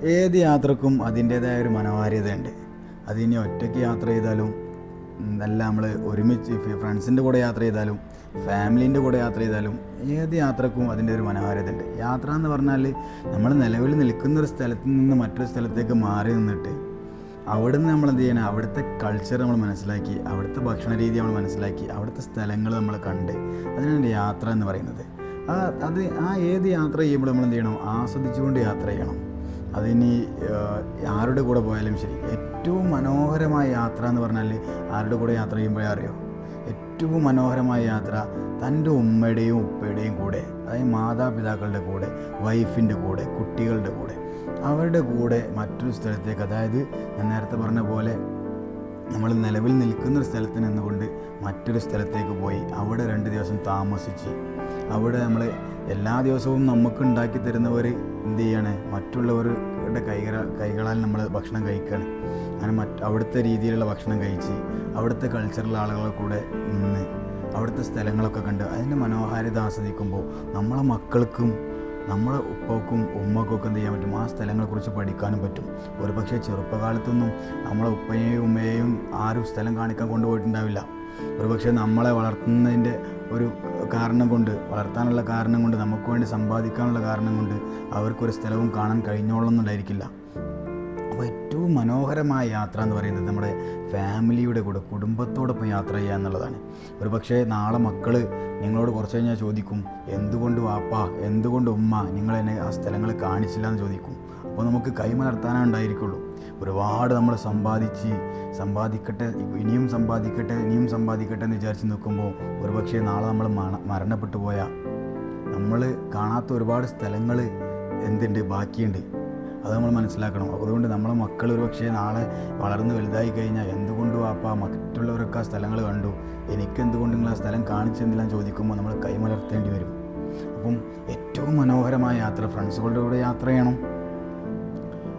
ഏത് യാത്രക്കും അതിൻ്റേതായ ഒരു മനോഹാരിതയുണ്ട്. അതിനി ഒറ്റയ്ക്ക് യാത്ര ചെയ്താലും നല്ല നമ്മൾ ഒരുമിച്ച് ഫ്രണ്ട്സിൻ്റെ കൂടെ യാത്ര ചെയ്താലും ഫാമിലീൻ്റെ കൂടെ യാത്ര ചെയ്താലും ഏത് യാത്രക്കും അതിൻ്റെ ഒരു മനോഹാരിതയുണ്ട്. യാത്ര എന്ന് പറഞ്ഞാൽ നമ്മൾ നിലവിൽ നിൽക്കുന്നൊരു സ്ഥലത്ത് നിന്ന് മറ്റൊരു സ്ഥലത്തേക്ക് മാറി നിന്നിട്ട് അവിടെ നിന്ന് നമ്മൾ എന്ത് ചെയ്യണം, അവിടുത്തെ കൾച്ചർ നമ്മൾ മനസ്സിലാക്കി, അവിടുത്തെ ഭക്ഷണ രീതി നമ്മൾ മനസ്സിലാക്കി, അവിടുത്തെ സ്ഥലങ്ങൾ നമ്മൾ കണ്ട്, അതിനാണ് യാത്ര എന്ന് പറയുന്നത്. ഏത് യാത്ര ചെയ്യുമ്പോൾ നമ്മൾ എന്ത് ചെയ്യണം, ആസ്വദിച്ചുകൊണ്ട് യാത്ര ചെയ്യണം. അതിനി ആരുടെ കൂടെ പോയാലും ശരി. ഏറ്റവും മനോഹരമായ യാത്ര എന്ന് പറഞ്ഞാൽ ആരുടെ കൂടെ യാത്ര ചെയ്യുമ്പോഴേ അറിയോ, ഏറ്റവും മനോഹരമായ യാത്ര തൻ്റെ ഉമ്മയുടെയും ഉപ്പയുടെയും കൂടെ, അതായത് മാതാപിതാക്കളുടെ കൂടെ, വൈഫിൻ്റെ കൂടെ, കുട്ടികളുടെ കൂടെ, അവരുടെ കൂടെ മറ്റൊരു സ്ഥലത്തേക്ക്, അതായത് ഞാൻ നേരത്തെ പറഞ്ഞ പോലെ നമ്മൾ നിലവിൽ നിൽക്കുന്നൊരു സ്ഥലത്ത് നിന്നുകൊണ്ട് മറ്റൊരു സ്ഥലത്തേക്ക് പോയി അവിടെ 2 ദിവസം താമസിച്ച് അവിടെ നമ്മൾ എല്ലാ ദിവസവും നമുക്ക് ഉണ്ടാക്കി തരുന്നവർ എന്ത് ചെയ്യാണ്, മറ്റുള്ളവരുടെ കൈകളാൽ നമ്മൾ ഭക്ഷണം കഴിക്കുകയാണ്. അങ്ങനെ അവിടുത്തെ രീതിയിലുള്ള ഭക്ഷണം കഴിച്ച് അവിടുത്തെ കൾച്ചറൽ ആളുകളെ കൂടെ നിന്ന് അവിടുത്തെ സ്ഥലങ്ങളൊക്കെ കണ്ട് അതിൻ്റെ മനോഹാരിത ആസ്വദിക്കുമ്പോൾ നമ്മളെ മക്കൾക്കും നമ്മളെ ഉപ്പക്കും ഉമ്മക്കൊക്കെ എന്ത് ചെയ്യാൻ പറ്റും, ആ സ്ഥലങ്ങളെക്കുറിച്ച് പഠിക്കാനും പറ്റും. ഒരു പക്ഷേ ചെറുപ്പകാലത്തൊന്നും നമ്മളെ ഉപ്പയെയും ഉമ്മയെയും ആരും സ്ഥലം കാണിക്കാൻ കൊണ്ടുപോയിട്ടുണ്ടാവില്ല. ഒരു പക്ഷേ നമ്മളെ വളർത്തുന്നതിൻ്റെ ഒരു കാരണം കൊണ്ട്, വളർത്താനുള്ള കാരണം കൊണ്ട്, നമുക്ക് വേണ്ടി സമ്പാദിക്കാനുള്ള കാരണം കൊണ്ട് അവർക്കൊരു സ്ഥലവും കാണാൻ കഴിഞ്ഞോളൊന്നുണ്ടായിരിക്കില്ല. അപ്പോൾ ഏറ്റവും മനോഹരമായ യാത്ര എന്ന് പറയുന്നത് നമ്മുടെ ഫാമിലിയുടെ കൂടെ, കുടുംബത്തോടൊപ്പം യാത്ര ചെയ്യുക എന്നുള്ളതാണ്. ഒരു പക്ഷേ നാളെ മക്കൾ നിങ്ങളോട് കുറച്ച് കഴിഞ്ഞാൽ ചോദിക്കും, എന്തുകൊണ്ട് വാപ്പ, എന്തുകൊണ്ട് ഉമ്മ നിങ്ങളെന്നെ ആ സ്ഥലങ്ങൾ കാണിച്ചില്ല എന്ന് ചോദിക്കും. അപ്പോൾ നമുക്ക് കൈമലർത്താനേ ഉണ്ടായിരിക്കുള്ളൂ. ഒരുപാട് നമ്മൾ സമ്പാദിക്കട്ടെ, ഇനിയും സമ്പാദിക്കട്ടെ എന്ന് വിചാരിച്ച് നിൽക്കുമ്പോൾ ഒരു പക്ഷേ നാളെ നമ്മൾ മരണപ്പെട്ടു പോയാൽ നമ്മൾ കാണാത്ത ഒരുപാട് സ്ഥലങ്ങൾ എന്തുണ്ട്, ബാക്കിയുണ്ട്. അത് നമ്മൾ മനസ്സിലാക്കണം. അതുകൊണ്ട് നമ്മളെ മക്കൾ ഒരു പക്ഷേ നാളെ വളർന്ന് വലുതായി കഴിഞ്ഞാൽ എന്തുകൊണ്ട് വാപ്പാ മറ്റുള്ളവരൊക്കെ ആ സ്ഥലങ്ങൾ കണ്ടു, എനിക്കെന്തുകൊണ്ട് നിങ്ങൾ ആ സ്ഥലം കാണിച്ചെന്നില്ല ചോദിക്കുമ്പോൾ നമ്മൾ കൈമലർത്തേണ്ടി വരും. അപ്പം ഏറ്റവും മനോഹരമായ യാത്ര ഫ്രണ്ട്സുകളുടെ കൂടെ യാത്ര ചെയ്യണം.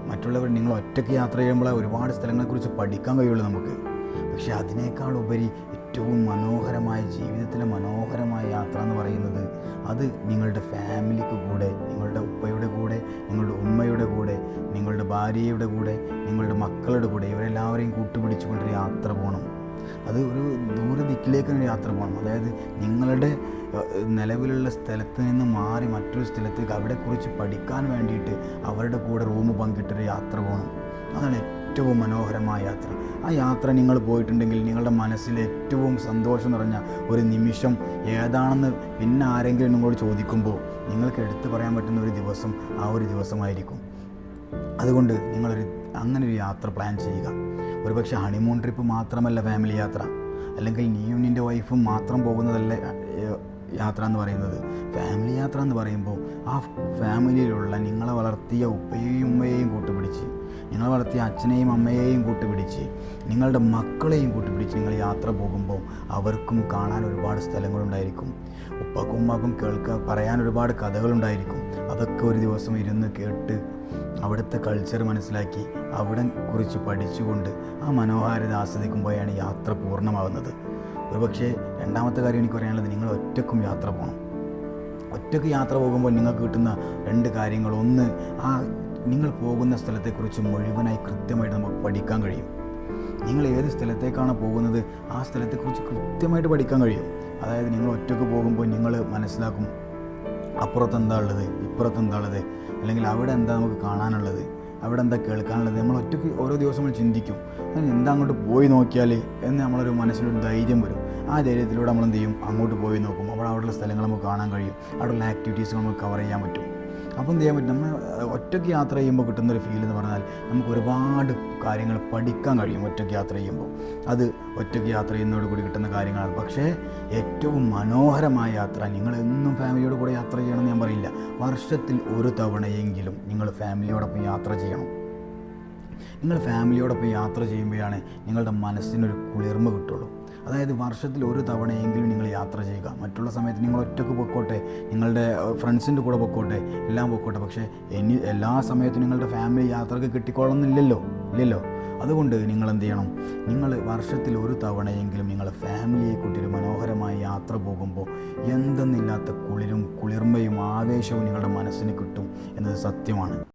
മറ്റുള്ളവർ, നിങ്ങൾ ഒറ്റയ്ക്ക് യാത്ര ചെയ്യുമ്പോൾ ഒരുപാട് സ്ഥലങ്ങളെക്കുറിച്ച് പഠിക്കാൻ കഴിയുള്ളൂ നമുക്ക്. പക്ഷേ അതിനേക്കാൾ ഉപരി ഏറ്റവും മനോഹരമായ, ജീവിതത്തിലെ മനോഹരമായ യാത്ര എന്ന് പറയുന്നത് അത് നിങ്ങളുടെ ഫാമിലിക്ക് കൂടെ, നിങ്ങളുടെ ഉപ്പയുടെ കൂടെ, നിങ്ങളുടെ ഉമ്മയുടെ കൂടെ, നിങ്ങളുടെ ഭാര്യയുടെ കൂടെ, നിങ്ങളുടെ മക്കളുടെ കൂടെ, ഇവരെല്ലാവരെയും കൂട്ടുപിടിച്ചുകൊണ്ടൊരു യാത്ര പോകണം. അത് ഒരു ദൂരദിക്കിലേക്ക് യാത്ര പോകണം. അതായത് നിങ്ങളുടെ നിലവിലുള്ള സ്ഥലത്ത് നിന്ന് മാറി മറ്റൊരു സ്ഥലത്തേക്ക് അവിടെക്കുറിച്ച് പഠിക്കാൻ വേണ്ടിയിട്ട് അവരുടെ കൂടെ റൂം പങ്കിട്ടൊരു യാത്ര പോകണം. അതാണ് ഏറ്റവും മനോഹരമായ യാത്ര. ആ യാത്ര നിങ്ങൾ പോയിട്ടുണ്ടെങ്കിൽ നിങ്ങളുടെ മനസ്സിൽ ഏറ്റവും സന്തോഷം നിറഞ്ഞ ഒരു നിമിഷം ഏതാണെന്ന് പിന്നെ ആരെങ്കിലും നിങ്ങളോട് ചോദിക്കുമ്പോൾ നിങ്ങൾക്ക് എടുത്തു പറയാൻ പറ്റുന്ന ഒരു ദിവസം ആ ഒരു ദിവസമായിരിക്കും. അതുകൊണ്ട് അങ്ങനൊരു യാത്ര പ്ലാൻ ചെയ്യുക. ഒരുപക്ഷെ ഹണിമൂൺ ട്രിപ്പ് മാത്രമല്ല ഫാമിലി യാത്ര, അല്ലെങ്കിൽ നീയും നിൻ്റെ വൈഫും മാത്രം പോകുന്നതല്ല യാത്ര എന്ന് പറയുന്നത്. ഫാമിലി യാത്ര എന്ന് പറയുമ്പോൾ ആ ഫാമിലിയിലുള്ള നിങ്ങളെ വളർത്തിയ ഉപ്പയെയും ഉമ്മയെയും കൂട്ടുപിടിച്ച്, നിങ്ങളെ വളർത്തിയ അച്ഛനെയും അമ്മയെയും കൂട്ടുപിടിച്ച്, നിങ്ങളുടെ മക്കളെയും കൂട്ടുപിടിച്ച് നിങ്ങൾ യാത്ര പോകുമ്പോൾ അവർക്കും കാണാൻ ഒരുപാട് സ്ഥലങ്ങളുണ്ടായിരിക്കും. ഉപ്പാക്കും ഉമ്മാക്കും പറയാൻ ഒരുപാട് കഥകളുണ്ടായിരിക്കും. അതൊക്കെ ഒരു ദിവസം ഇരുന്ന് കേട്ട് അവിടുത്തെ കൾച്ചർ മനസ്സിലാക്കി അവിടെ കുറിച്ച് പഠിച്ചുകൊണ്ട് ആ മനോഹാരിത ആസ്വദിക്കുമ്പോഴാണ് യാത്ര പൂർണ്ണമാകുന്നത്. ഒരുപക്ഷെ രണ്ടാമത്തെ കാര്യം എനിക്ക് പറയാനുള്ളത്, നിങ്ങൾ ഒറ്റയ്ക്കും യാത്ര പോകണം. ഒറ്റയ്ക്ക് യാത്ര പോകുമ്പോൾ നിങ്ങൾക്ക് കിട്ടുന്ന 2 കാര്യങ്ങൾ. ഒന്ന്, നിങ്ങൾ പോകുന്ന സ്ഥലത്തെക്കുറിച്ച് മുഴുവനായി കൃത്യമായിട്ട് നമുക്ക് പഠിക്കാൻ കഴിയും. നിങ്ങൾ ഏത് സ്ഥലത്തേക്കാണ് പോകുന്നത് ആ സ്ഥലത്തെക്കുറിച്ച് കൃത്യമായിട്ട് പഠിക്കാൻ കഴിയും. അതായത് നിങ്ങൾ ഒറ്റയ്ക്ക് പോകുമ്പോൾ നിങ്ങൾ മനസ്സിലാക്കും അപ്പുറത്തെന്താ ഉള്ളത്, ഇപ്പുറത്തെന്താ ഉള്ളത്, അല്ലെങ്കിൽ അവിടെ എന്താ നമുക്ക് കാണാനുള്ളത്, അവിടെ എന്താ കേൾക്കാനുള്ളത്. നമ്മൾ ഒറ്റയ്ക്ക് ഓരോ ദിവസം നമ്മൾ ചിന്തിക്കും, എന്താ അങ്ങോട്ട് പോയി നോക്കിയാൽ എന്ന് നമ്മളൊരു മനസ്സിലൊരു ധൈര്യം വരും. ആ ധൈര്യത്തിലൂടെ നമ്മൾ എന്ത് ചെയ്യും, അങ്ങോട്ട് പോയി നോക്കും. അവിടെയുള്ള സ്ഥലങ്ങൾ നമുക്ക് കാണാൻ കഴിയും, അവിടെയുള്ള ആക്ടിവിറ്റീസ് നമുക്ക് കവർ ചെയ്യാൻ പറ്റും. അപ്പോൾ എന്ത് ചെയ്യാൻ പറ്റും, നമ്മൾ ഒറ്റയ്ക്ക് യാത്ര ചെയ്യുമ്പോൾ കിട്ടുന്നൊരു ഫീൽ എന്ന് പറഞ്ഞാൽ നമുക്ക് ഒരുപാട് കാര്യങ്ങൾ പഠിക്കാൻ കഴിയും. ഒറ്റയ്ക്ക് യാത്ര ചെയ്യുമ്പോൾ അത് ഒറ്റയ്ക്ക് യാത്ര ചെയ്യുന്നതോടുകൂടി കിട്ടുന്ന കാര്യങ്ങളാണ്. പക്ഷേ ഏറ്റവും മനോഹരമായ യാത്ര നിങ്ങൾ എന്നും ഫാമിലിയോട് കൂടെ യാത്ര ചെയ്യണമെന്ന് ഞാൻ പറയില്ല. വർഷത്തിൽ ഒരു തവണയെങ്കിലും നിങ്ങൾ ഫാമിലിയോടൊപ്പം യാത്ര ചെയ്യണം. നിങ്ങൾ ഫാമിലിയോടൊപ്പം യാത്ര ചെയ്യുമ്പോഴാണ് നിങ്ങളുടെ മനസ്സിനൊരു കുളിർമ കിട്ടുള്ളൂ. അതായത് വർഷത്തിൽ ഒരു തവണയെങ്കിലും നിങ്ങൾ യാത്ര ചെയ്യുക. മറ്റുള്ള സമയത്ത് നിങ്ങൾ ഒറ്റയ്ക്ക് പൊക്കോട്ടെ, നിങ്ങളുടെ ഫ്രണ്ട്സിൻ്റെ കൂടെ പൊക്കോട്ടെ, എല്ലാം പൊക്കോട്ടെ. പക്ഷേ എല്ലാ സമയത്തും നിങ്ങളുടെ ഫാമിലി യാത്രക്ക് ഇല്ലല്ലോ. അതുകൊണ്ട് നിങ്ങൾ എന്ത് ചെയ്യണം, നിങ്ങൾ വർഷത്തിൽ ഒരു തവണയെങ്കിലും നിങ്ങളുടെ ഫാമിലിയെ കൂട്ടി ഒരു മനോഹരമായ യാത്ര പോകുമ്പോൾ എന്തെന്നില്ലാത്ത കുളിർമയും ആവേശവും നിങ്ങളുടെ മനസ്സിന് കിട്ടും എന്നത് സത്യമാണ്.